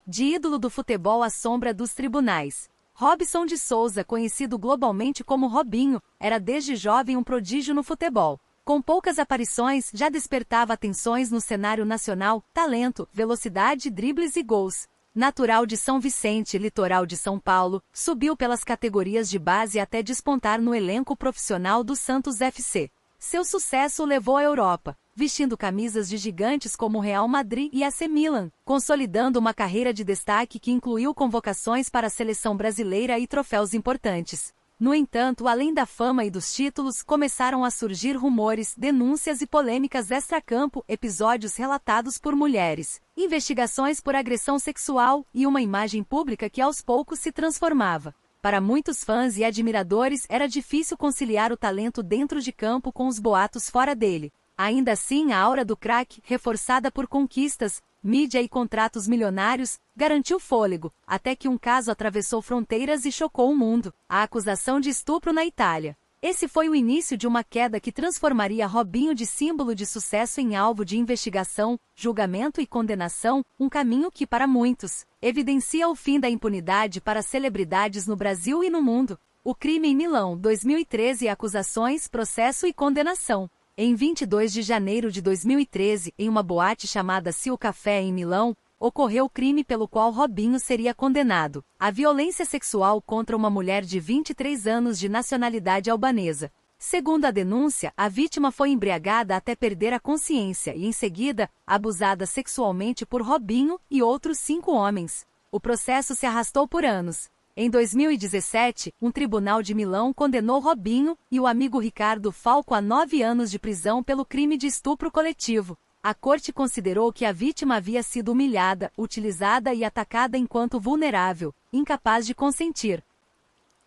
De ídolo do futebol à sombra dos tribunais. Robson de Souza, conhecido globalmente como Robinho, era desde jovem um prodígio no futebol. Com poucas aparições, já despertava atenções no cenário nacional, talento, velocidade, dribles e gols. Natural de São Vicente, litoral de São Paulo, subiu pelas categorias de base até despontar no elenco profissional do Santos FC. Seu sucesso o levou à Europa, vestindo camisas de gigantes como Real Madrid e AC Milan, consolidando uma carreira de destaque que incluiu convocações para a seleção brasileira e troféus importantes. No entanto, além da fama e dos títulos, começaram a surgir rumores, denúncias e polêmicas extracampo, episódios relatados por mulheres, investigações por agressão sexual e uma imagem pública que aos poucos se transformava. Para muitos fãs e admiradores, era difícil conciliar o talento dentro de campo com os boatos fora dele. Ainda assim, a aura do craque, reforçada por conquistas, mídia e contratos milionários, garantiu fôlego, até que um caso atravessou fronteiras e chocou o mundo: a acusação de estupro na Itália. Esse foi o início de uma queda que transformaria Robinho de símbolo de sucesso em alvo de investigação, julgamento e condenação, um caminho que, para muitos, evidencia o fim da impunidade para celebridades no Brasil e no mundo. O crime em Milão, 2013. Acusações, processo e condenação. Em 22 de janeiro de 2013, em uma boate chamada Sil Café em Milão, ocorreu o crime pelo qual Robinho seria condenado: a violência sexual contra uma mulher de 23 anos de nacionalidade albanesa. Segundo a denúncia, a vítima foi embriagada até perder a consciência e, em seguida, abusada sexualmente por Robinho e outros 5 homens. O processo se arrastou por anos. Em 2017, um tribunal de Milão condenou Robinho e o amigo Ricardo Falco a 9 anos de prisão pelo crime de estupro coletivo. A corte considerou que a vítima havia sido humilhada, utilizada e atacada enquanto vulnerável, incapaz de consentir.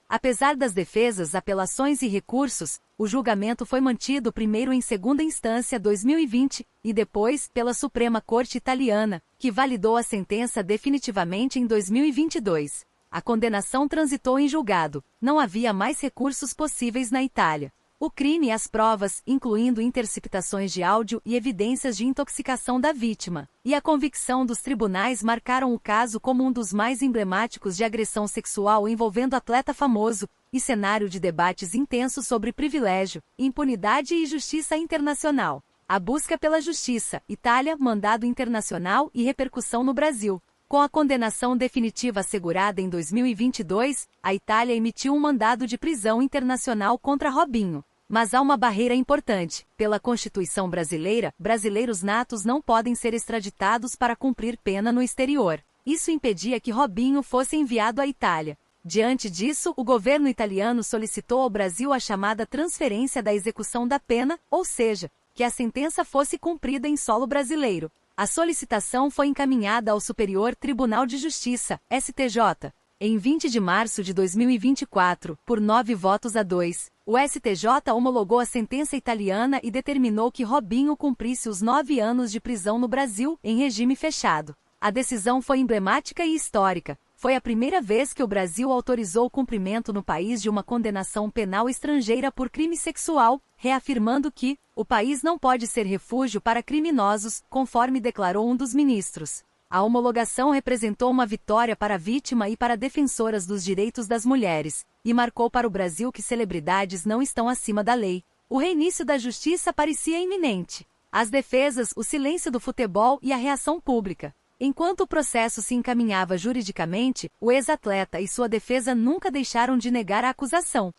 Apesar das defesas, apelações e recursos, o julgamento foi mantido primeiro em segunda instância 2020 e depois pela Suprema Corte Italiana, que validou a sentença definitivamente em 2022. A condenação transitou em julgado. Não havia mais recursos possíveis na Itália. O crime e as provas, incluindo interceptações de áudio e evidências de intoxicação da vítima, e a convicção dos tribunais marcaram o caso como um dos mais emblemáticos de agressão sexual envolvendo atleta famoso, e cenário de debates intensos sobre privilégio, impunidade e justiça internacional. A busca pela justiça, Itália, mandado internacional e repercussão no Brasil. Com a condenação definitiva assegurada em 2022, a Itália emitiu um mandado de prisão internacional contra Robinho. Mas há uma barreira importante: pela Constituição brasileira, brasileiros natos não podem ser extraditados para cumprir pena no exterior. Isso impedia que Robinho fosse enviado à Itália. Diante disso, o governo italiano solicitou ao Brasil a chamada transferência da execução da pena, ou seja, que a sentença fosse cumprida em solo brasileiro. A solicitação foi encaminhada ao Superior Tribunal de Justiça, STJ. Em 20 de março de 2024, por 9 votos a 2, o STJ homologou a sentença italiana e determinou que Robinho cumprisse os 9 anos de prisão no Brasil, em regime fechado. A decisão foi emblemática e histórica. Foi a primeira vez que o Brasil autorizou o cumprimento no país de uma condenação penal estrangeira por crime sexual, reafirmando que o país não pode ser refúgio para criminosos, conforme declarou um dos ministros. A homologação representou uma vitória para a vítima e para defensoras dos direitos das mulheres, e marcou para o Brasil que celebridades não estão acima da lei. O reinício da justiça parecia iminente. As defesas, o silêncio do futebol e a reação pública. Enquanto o processo se encaminhava juridicamente, o ex-atleta e sua defesa nunca deixaram de negar a acusação.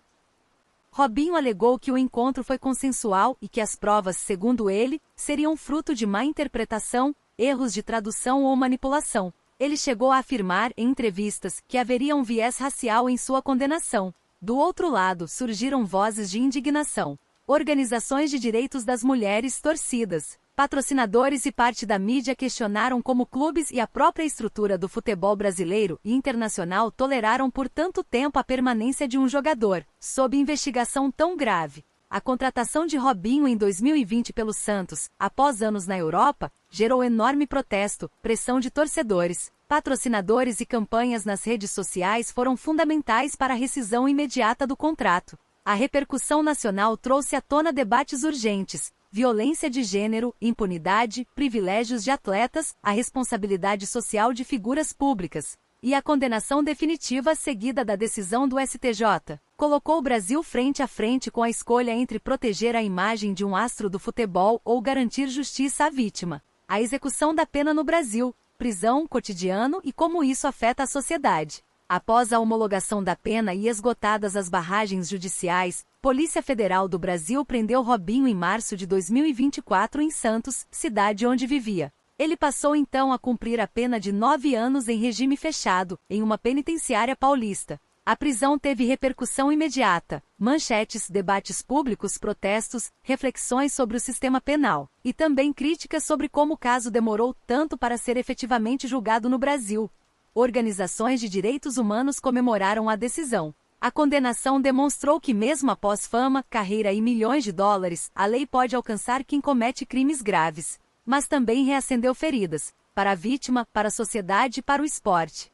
Robinho alegou que o encontro foi consensual e que as provas, segundo ele, seriam fruto de má interpretação, erros de tradução ou manipulação. Ele chegou a afirmar, em entrevistas, que haveria um viés racial em sua condenação. Do outro lado, surgiram vozes de indignação. Organizações de direitos das mulheres, torcidas, patrocinadores e parte da mídia questionaram como clubes e a própria estrutura do futebol brasileiro e internacional toleraram por tanto tempo a permanência de um jogador, sob investigação tão grave. A contratação de Robinho em 2020 pelo Santos, após anos na Europa, gerou enorme protesto, pressão de torcedores, patrocinadores e campanhas nas redes sociais foram fundamentais para a rescisão imediata do contrato. A repercussão nacional trouxe à tona debates urgentes. violência de gênero, impunidade, privilégios de atletas, a responsabilidade social de figuras públicas e a condenação definitiva seguida da decisão do STJ, colocou o Brasil frente a frente com a escolha entre proteger a imagem de um astro do futebol ou garantir justiça à vítima. A execução da pena no Brasil, prisão, cotidiano e como isso afeta a sociedade. Após a homologação da pena e esgotadas as barragens judiciais, Polícia Federal do Brasil prendeu Robinho em março de 2024 em Santos, cidade onde vivia. Ele passou então a cumprir a pena de 9 anos em regime fechado, em uma penitenciária paulista. A prisão teve repercussão imediata, manchetes, debates públicos, protestos, reflexões sobre o sistema penal, e também críticas sobre como o caso demorou tanto para ser efetivamente julgado no Brasil. Organizações de direitos humanos comemoraram a decisão. A condenação demonstrou que mesmo após fama, carreira e milhões de dólares, a lei pode alcançar quem comete crimes graves. Mas também reacendeu feridas, para a vítima, para a sociedade e para o esporte.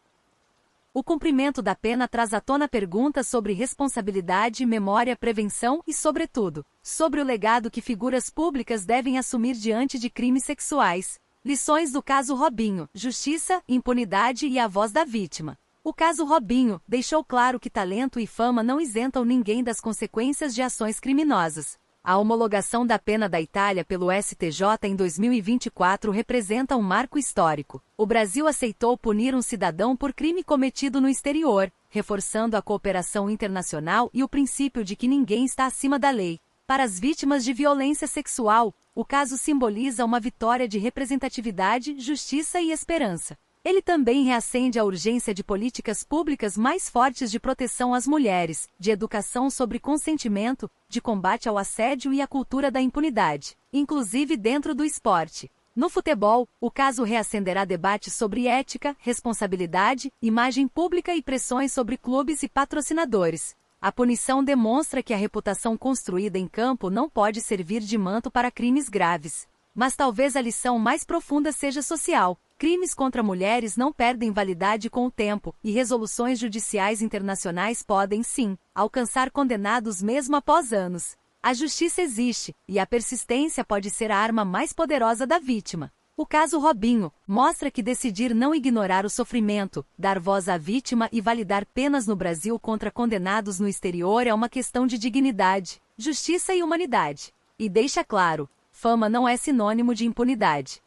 O cumprimento da pena traz à tona perguntas sobre responsabilidade, memória, prevenção e, sobretudo, sobre o legado que figuras públicas devem assumir diante de crimes sexuais. Lições do caso Robinho: justiça, impunidade e a voz da vítima. O caso Robinho deixou claro que talento e fama não isentam ninguém das consequências de ações criminosas. A homologação da pena da Itália pelo STJ em 2024 representa um marco histórico. O Brasil aceitou punir um cidadão por crime cometido no exterior, reforçando a cooperação internacional e o princípio de que ninguém está acima da lei. Para as vítimas de violência sexual, o caso simboliza uma vitória de representatividade, justiça e esperança. Ele também reacende a urgência de políticas públicas mais fortes de proteção às mulheres, de educação sobre consentimento, de combate ao assédio e à cultura da impunidade, inclusive dentro do esporte. No futebol, o caso reacenderá debates sobre ética, responsabilidade, imagem pública e pressões sobre clubes e patrocinadores. A punição demonstra que a reputação construída em campo não pode servir de manto para crimes graves. Mas talvez a lição mais profunda seja social. Crimes contra mulheres não perdem validade com o tempo, e resoluções judiciais internacionais podem, sim, alcançar condenados mesmo após anos. A justiça existe, e a persistência pode ser a arma mais poderosa da vítima. O caso Robinho mostra que decidir não ignorar o sofrimento, dar voz à vítima e validar penas no Brasil contra condenados no exterior é uma questão de dignidade, justiça e humanidade. E deixa claro, fama não é sinônimo de impunidade.